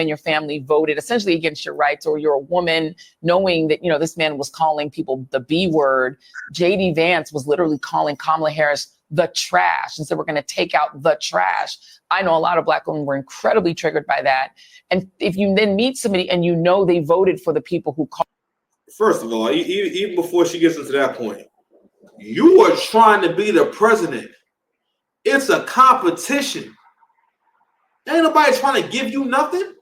in your family voted essentially against your rights, or you're a woman, knowing that, this man was calling people the B word. JD Vance was literally calling Kamala Harris the trash and said, we're going to take out the trash. I know a lot of Black women were incredibly triggered by that. And if you then meet somebody and they voted for the people who called. First of all, even before she gets into that point, you are trying to be the president. It's a competition. Ain't nobody trying to give you nothing.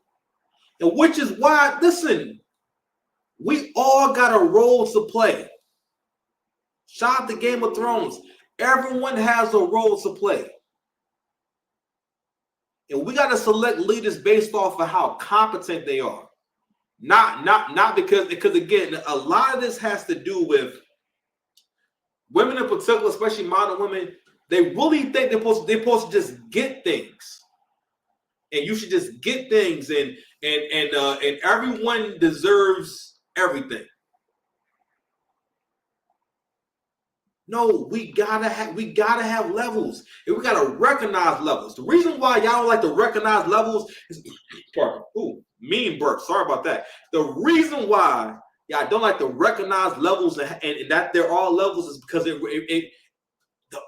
And which is why, listen, we all got a role to play. Shout out to Game of Thrones. Everyone has a role to play. And we got to select leaders based off of how competent they are. Not because again, a lot of this has to do with women in particular, especially modern women. They really think they're supposed to just get things. And you should just get things, and everyone deserves everything. No, we gotta have levels, and we gotta recognize levels. The reason why y'all don't like to recognize levels is, mean burp. Sorry about that. The reason why y'all don't like to recognize levels and that there are levels is because the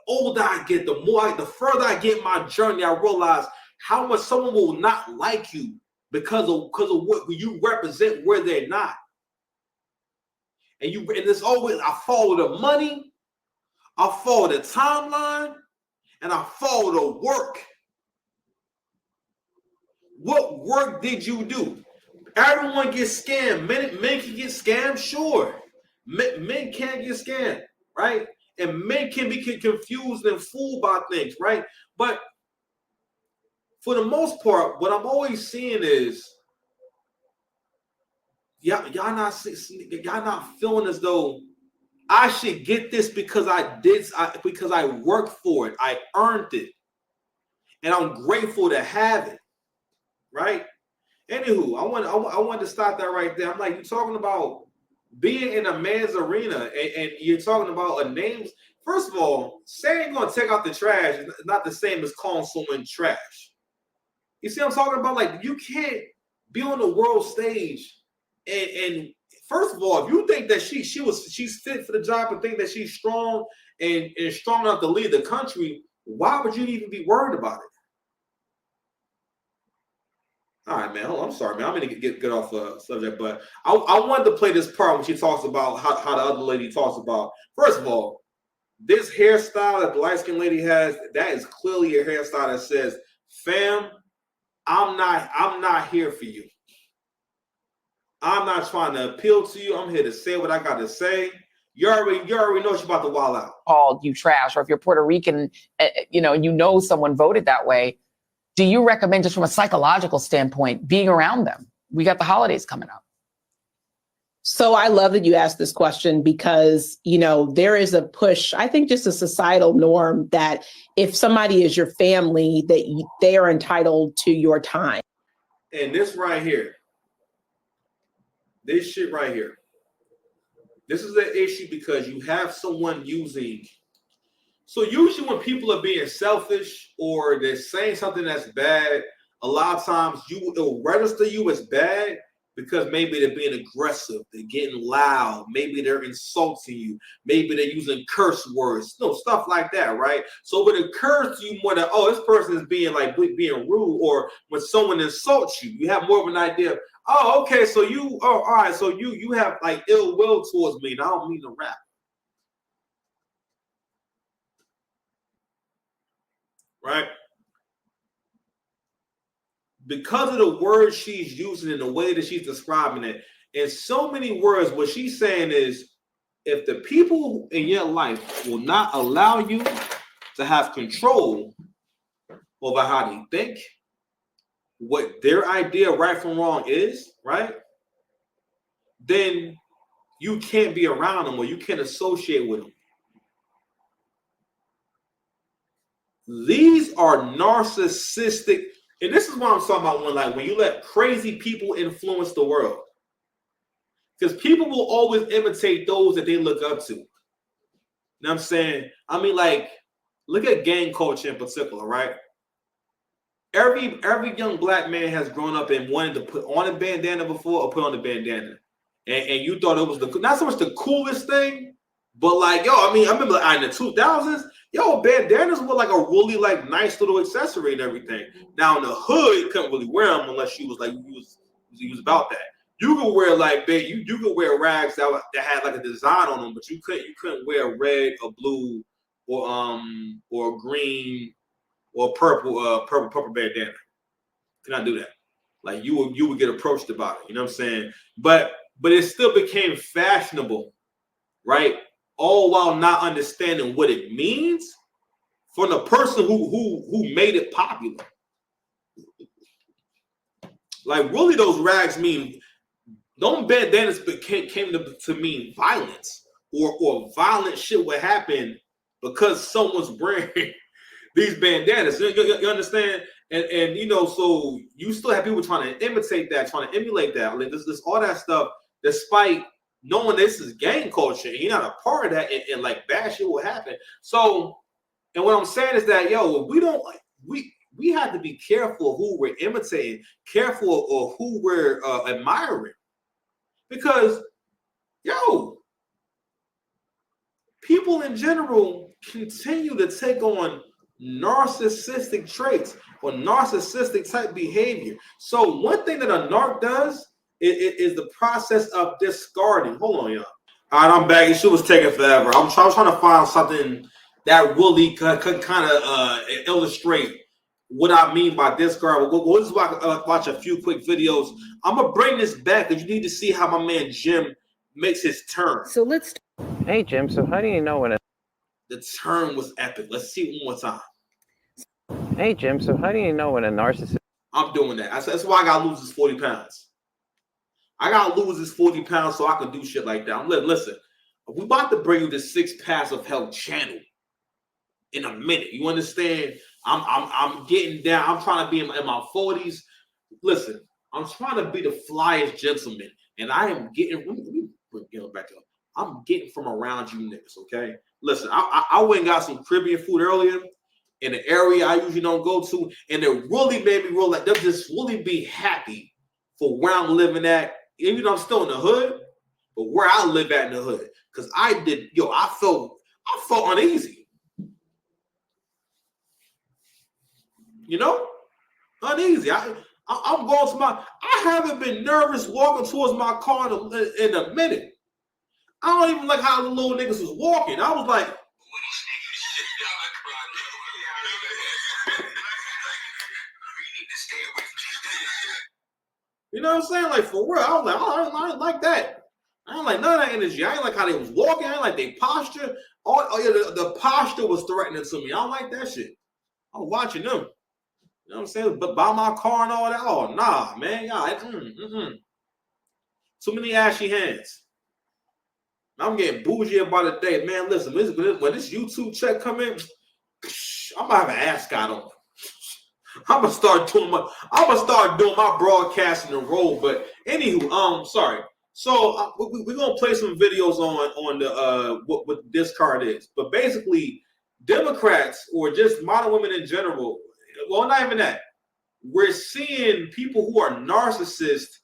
older I get, the further I get in my journey, I realize how much someone will not like you because of what you represent where they're not. And it's always, I follow the money, I follow the timeline, and I follow the work. What work did you do? Everyone gets scammed. Men can get scammed, sure. Men can get scammed, right? And men can be confused and fooled by things, right? But for the most part, what I'm always seeing is y'all not feeling as though I should get this because because I worked for it, I earned it, and I'm grateful to have it, right? Anywho, I want to stop that right there. I'm like, you're talking about being in a man's arena, and you're talking about a name. First of all, saying you're gonna take out the trash is not the same as calling someone trash. You see what I'm talking about? Like, you can't be on the world stage and first of all, if you think that she's fit for the job and think that she's strong and strong enough to lead the country, why would you even be worried about it? All right, man. I'm sorry, man. I'm gonna get off the subject, but I wanted to play this part when she talks about how the other lady talks about. First of all, this hairstyle that the light-skinned lady has, that is clearly a hairstyle that says, "Fam, I'm not here for you. I'm not trying to appeal to you. I'm here to say what I got to say. You already know she's about to wild out." Called you trash, or if you're Puerto Rican, someone voted that way, do you recommend, just from a psychological standpoint, being around them? We got the holidays coming up. So I love that you asked this question because, there is a push, I think just a societal norm that if somebody is your family, that they are entitled to your time. And this right here, this shit right here, this is an issue because you have someone using. So usually when people are being selfish or they're saying something that's bad, a lot of times it'll register you as bad because maybe they're being aggressive, they're getting loud, maybe they're insulting you, maybe they're using curse words, stuff like that, right? So it occurs to you more that, this person is being rude, or when someone insults you, you have more of an idea of, okay, so all right, so you have like ill will towards me, and I don't mean to rap. Right? Because of the words she's using and the way that she's describing it, in so many words, what she's saying is, if the people in your life will not allow you to have control over how they think, what their idea of right from wrong is, right, then you can't be around them or you can't associate with them. These are narcissistic, and this is what I'm talking about when you let crazy people influence the world. Because people will always imitate those that they look up to. You know what I'm saying? I mean, look at gang culture in particular, right? every young black man has grown up and wanted to put on a bandana before or put on the bandana. And you thought it was not so much the coolest thing, but like, yo, I mean, I remember in the 2000s, yo, bandanas were like a really like nice little accessory and everything. Now in the hood, you couldn't really wear them unless you was like you was about that. You could wear like you could wear rags that had like a design on them, but you couldn't wear red or blue or green or purple bandana. You cannot do that. Like you would get approached about it. You know what I'm saying? But it still became fashionable, right? All while not understanding what it means from the person who made it popular. Like really, those rags mean those bandanas came to mean violence or violent shit would happen because someone's wearing these bandanas. You understand? And you know, so you still have people trying to imitate that, trying to emulate that. Like this all that stuff, despite knowing this is gang culture, and you're not a part of that, and like bad shit will happen. So, and what I'm saying is that we have to be careful of who we're imitating, careful of who we're admiring, because people in general continue to take on narcissistic traits or narcissistic type behavior. So one thing that a narc does is the process of discarding. Hold on, y'all. All right, I'm back. This shit was taking forever. I'm trying to find something that really could kind of illustrate what I mean by discard. We'll just watch a few quick videos. I'm gonna bring this back because you need to see how my man Jim makes his turn. So let's. Hey Jim, so how do you know when the turn was epic? Let's see it one more time. Hey Jim, so how do you know when a narcissist? I'm doing that. That's why I gotta lose this 40 pounds. I gotta lose this 40 pounds so I can do shit like that. Listen, we about to bring you the 6 Paths of Hell channel in a minute. You understand? I'm getting down. I'm trying to be in my 40s. Listen, I'm trying to be the flyest gentleman, and I am getting. Let me get it back up. I'm getting from around you niggas. Okay, listen. I went and got some Caribbean food earlier in the area I usually don't go to, and it really made me realize they'll just really be happy for where I'm living at. Even though I'm still in the hood, but where I live at in the hood, because I felt uneasy. You know, uneasy. I'm going to I haven't been nervous walking towards my car in a minute. I don't even like how the little niggas was walking. I was like, you know what I'm saying? Like for real. I was like, I didn't like that. I didn't like none of that energy. I didn't like how they was walking. I didn't like their posture. The posture was threatening to me. I don't like that shit. I was watching them. You know what I'm saying? But buy my car and all that. Oh, nah, man. Yeah, Too many ashy hands. I'm getting bougie about the day. Man, listen, when this YouTube check come in, I'm gonna have an ascot on. I'm gonna start doing my broadcasting and role. But anywho, sorry. So we're gonna play some videos on the what this card is. But basically, Democrats or just modern women in general, well, not even that. We're seeing people who are narcissists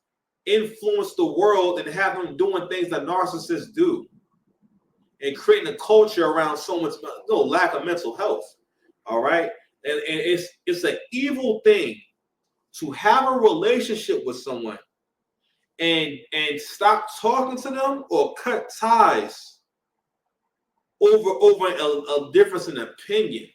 influence the world and have them doing things that narcissists do, and creating a culture around someone's lack of mental health. All right. And it's an evil thing to have a relationship with someone and stop talking to them or cut ties over a difference in opinion.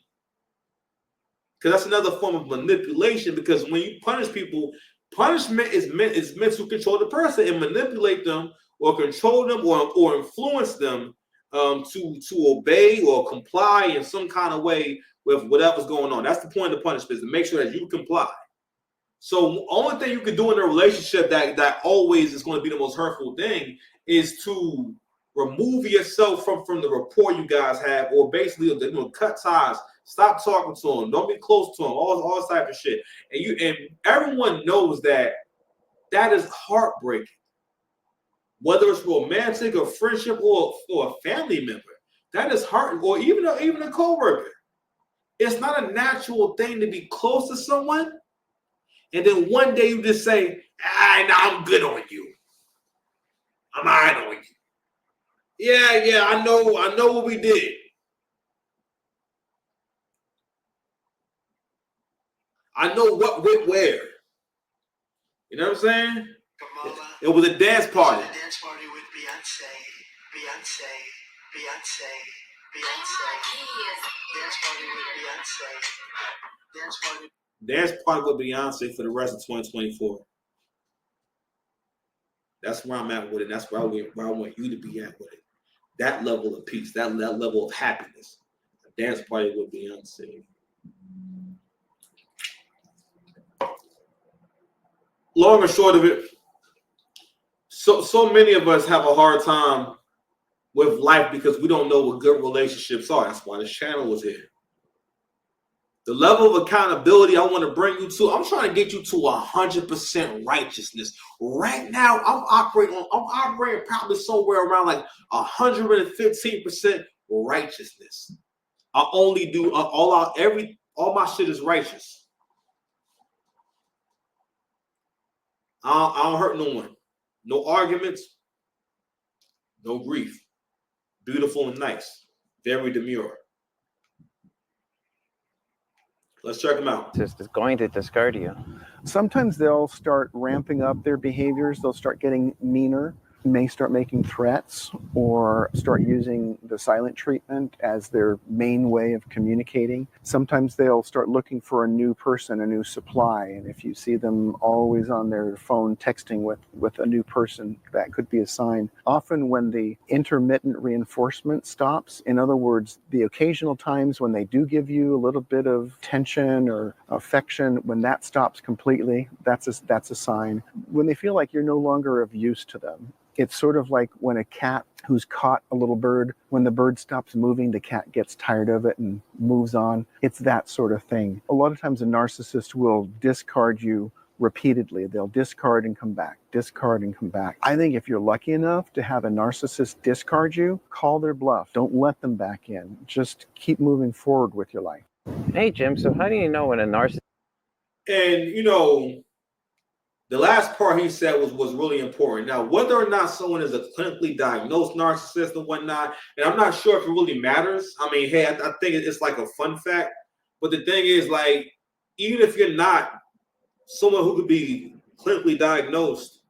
Because that's another form of manipulation. Because when you punish people, punishment is meant to control the person and manipulate them or control them or influence them to obey or comply in some kind of way with whatever's going on. That's the point of the punishment, is to make sure that you comply. So only thing you can do in a relationship that always is going to be the most hurtful thing is to remove yourself from the rapport you guys have, or basically cut ties, stop talking to them, don't be close to them, all this type of shit. And everyone knows that is heartbreaking. Whether it's romantic or friendship or a family member, that is heart, or even a coworker. It's not a natural thing to be close to someone And then one day you just say, nah, I'm good on you. I'm all right on you. Yeah, I know what we did. I know what went where. You know what I'm saying? It was a dance party. A dance party with Beyonce. Dance party with Beyonce. Dance party with Beyonce for the rest of 2024. That's where I'm at with it. That's where I want you to be at with it. That level of peace, that level of happiness. A dance party with Beyonce. Long and short of it, so many of us have a hard time with life because we don't know what good relationships are. That's why this channel was here. The level of accountability I want to bring you to, I'm trying to get you to 100% righteousness. Right now, I'm operating probably somewhere around like 115% righteousness. I only do all my shit is righteous. I don't hurt no one. No arguments. No grief. Beautiful and nice. Very demure. Let's check them out. Just is going to discard you. Sometimes they'll start ramping up their behaviors. They'll start getting meaner, may start making threats, or start using the silent treatment as their main way of communicating. Sometimes they'll start looking for a new person, a new supply. And if you see them always on their phone texting with a new person, that could be a sign. Often when the intermittent reinforcement stops, in other words, the occasional times when they do give you a little bit of tension or affection, when that stops completely, that's a sign. When they feel like you're no longer of use to them. It's sort of like when a cat who's caught a little bird, when the bird stops moving, the cat gets tired of it and moves on. It's that sort of thing. A lot of times a narcissist will discard you repeatedly. They'll discard and come back, discard and come back. I think if you're lucky enough to have a narcissist discard you, call their bluff. Don't let them back in. Just keep moving forward with your life. Hey, Jim, so how do you know when a narcissist... And, the last part he said was really important. Now, whether or not someone is a clinically diagnosed narcissist and whatnot, and I'm not sure if it really matters. I mean, hey, I think it's like a fun fact. But the thing is, like, even if you're not someone who could be clinically diagnosed,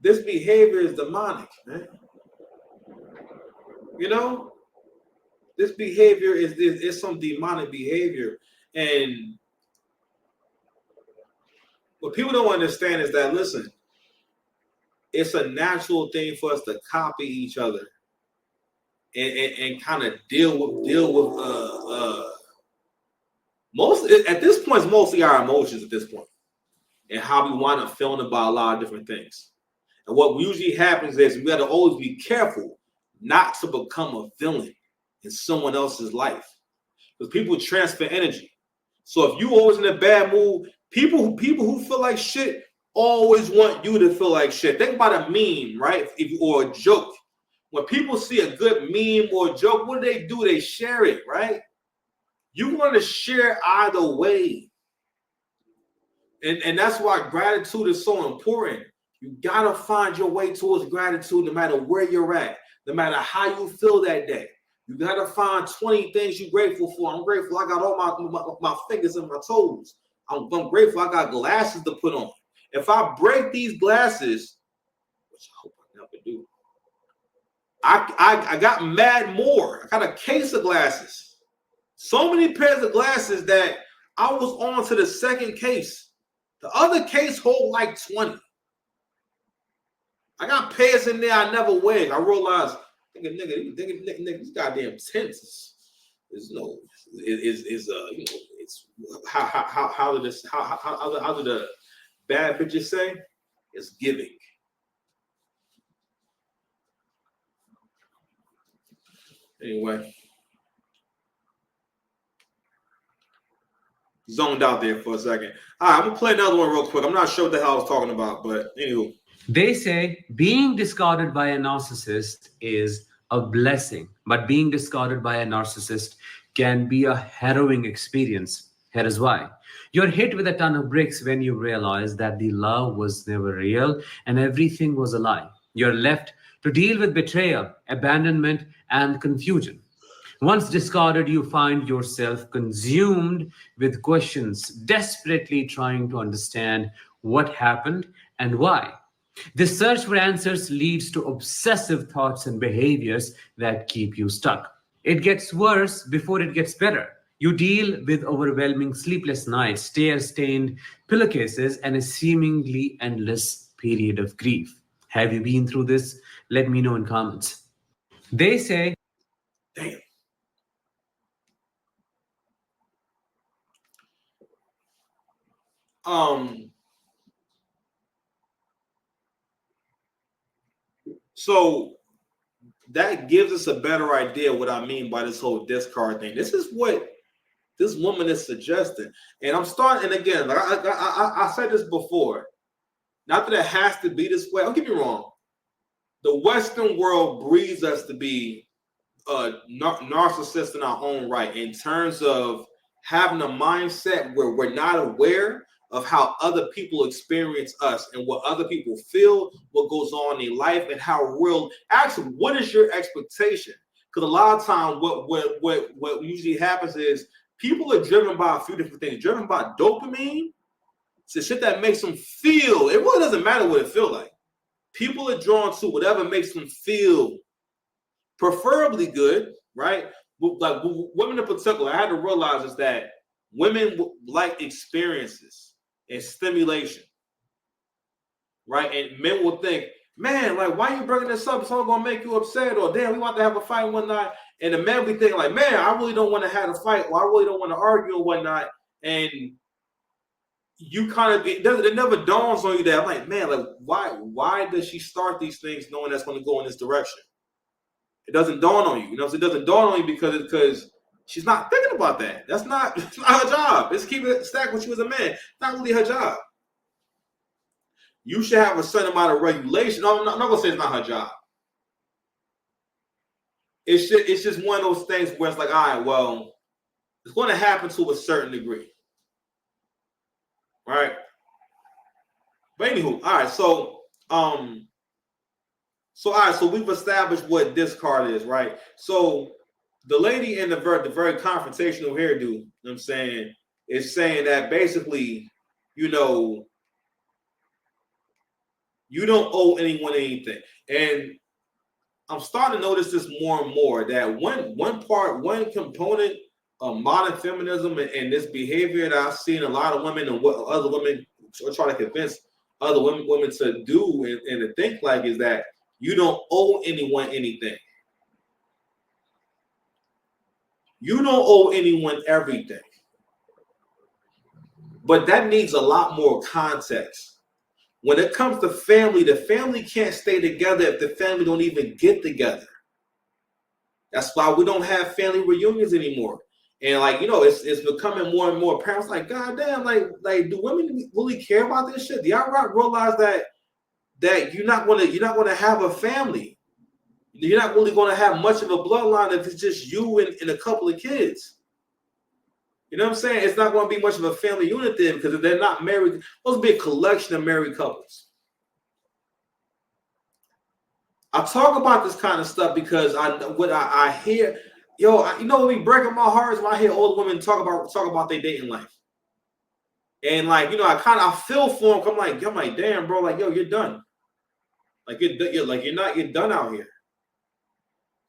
this behavior is demonic, man. This behavior is some demonic behavior. And what people don't understand is that, listen, it's a natural thing for us to copy each other and kind of deal with most at this point, it's mostly our emotions at this point and how we wind up feeling about a lot of different things. And what usually happens is we got to always be careful not to become a villain in someone else's life, because people transfer energy. So if you always in a bad mood, people who feel like shit always want you to feel like shit. Think about a meme, right? Or a joke. When people see a good meme or a joke, what do? They share it, right? You want to share either way. And that's why gratitude is so important. You got to find your way towards gratitude no matter where you're at, no matter how you feel that day. You got to find 20 things you're grateful for. I'm grateful I got all my fingers and my toes. I'm grateful I got glasses to put on. If I break these glasses, which I hope I never do, I got mad more. I got a case of glasses. So many pairs of glasses that I was on to the second case. The other case hold like 20. I got pairs in there I never wear. I realized, nigga, these goddamn tints is it's how did the bad bitches say? It's giving. Anyway, zoned out there for a second. All right, I'm gonna play another one real quick. I'm not sure what the hell I was talking about, but anywho. They say being discarded by a narcissist is a blessing, but being discarded by a narcissist can be a harrowing experience. Here is why. You're hit with a ton of bricks when you realize that the love was never real and everything was a lie. You're left to deal with betrayal, abandonment, and confusion. Once discarded, you find yourself consumed with questions, desperately trying to understand what happened and why. This search for answers leads to obsessive thoughts and behaviors that keep you stuck. It gets worse before it gets better. You deal with overwhelming sleepless nights, tear stained pillowcases, and a seemingly endless period of grief. Have you been through this? Let me know in comments. They say, Damn. So that gives us a better idea what I mean by this whole discard thing. This is what this woman is suggesting, and I'm starting. And again, like I said this before. Not that it has to be this way. Don't get me wrong. The Western world breeds us to be narcissists in our own right, in terms of having a mindset where we're not aware of how other people experience us and what other people feel, what goes on in life, and how real. Actually, what is your expectation? Because a lot of times, what usually happens is people are driven by a few different things. Driven by dopamine, it's the shit that makes them feel. It really doesn't matter what it feels like. People are drawn to whatever makes them feel preferably good, right? Like women in particular, I had to realize is that women like experiences and stimulation, right? And men will think, man, like, why are you bringing this up? It's all gonna make you upset, or damn, we want to have a fight one night. And the man be thinking, like, man, I really don't want to have a fight, or I really don't want to argue and whatnot. And you kind of it never dawns on you that I'm like, man, like, why does she start these things knowing that's going to go in this direction? It doesn't dawn on you. You know, so it doesn't dawn on you because she's not thinking about that. It's not her job. It's keeping it stacked when she was a man. It's not really her job. You should have a certain amount of regulation. No, I'm not gonna say it's not her job. It's just one of those things where it's like, all right, well, it's going to happen to a certain degree, right? But anywho, all right. So so we've established what discard is, right? So the lady in the very confrontational hairdo, you know what I'm saying, is saying that basically, you know, you don't owe anyone anything. And I'm starting to notice this more and more, that one component of modern feminism and this behavior that I've seen a lot of women and what other women are trying to convince other women to do and to think like is that you don't owe anyone anything. You don't owe anyone everything. But that needs a lot more context. When it comes to family, the family can't stay together if the family don't even get together. That's why we don't have family reunions anymore. And like, you know, it's becoming more and more parents like, God damn, like do women really care about this shit? Do y'all realize that you're not gonna have a family? You're not really gonna have much of a bloodline if it's just you and a couple of kids. You know what I'm saying? It's not going to be much of a family unit then because if they're not married, it's supposed to be a collection of married couples. I talk about this kind of stuff because I hear, you know what be breaking my heart is when I hear old women talk about their dating life. And like, you know, I feel for them. I'm like, damn, bro, like, yo, you're done. Like you're done out here.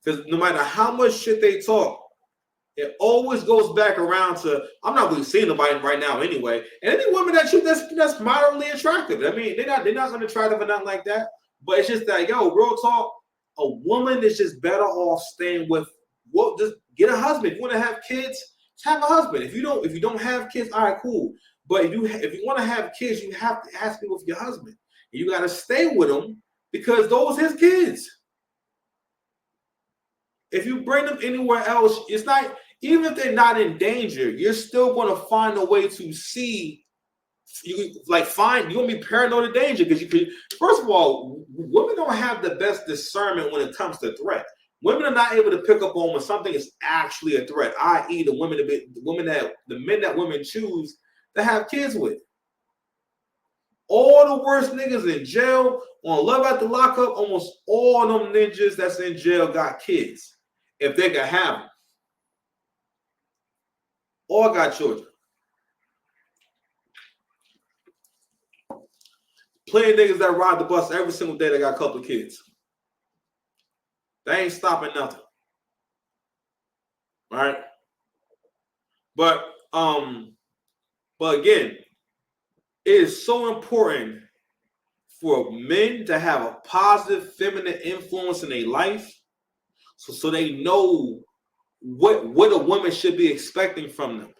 Because no matter how much shit they talk, it always goes back around to, I'm not really seeing nobody right now anyway. And any woman that's moderately attractive. I mean, they're not unattractive or nothing like that. But it's just that, yo, real talk, a woman is just better off staying with just get a husband. If you want to have kids, just have a husband. If you don't have kids, all right, cool. But if you want to have kids, you have to ask me with your husband. And you gotta stay with him because those are his kids. If you bring them anywhere else, it's not. Even if they're not in danger, you're still going to find a way to see. You're going to be paranoid of danger because first of all, women don't have the best discernment when it comes to threat. Women are not able to pick up on when something is actually a threat, i.e., the men that women choose to have kids with. All the worst niggas in jail on Love at the Lockup, almost all them ninjas that's in jail got kids. If they can have them. All got children. Plenty of niggas that ride the bus every single day that got a couple of kids. They ain't stopping nothing. Right? But again, it is so important for men to have a positive feminine influence in their life, so they know what a woman should be expecting from them.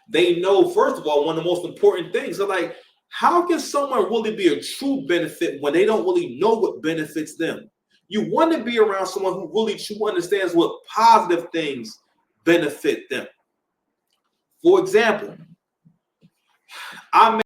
They know, first of all, one of the most important things. They're like, how can someone really be a true benefit when they don't really know what benefits them? You want to be around someone who really truly understands what positive things benefit them. For example, I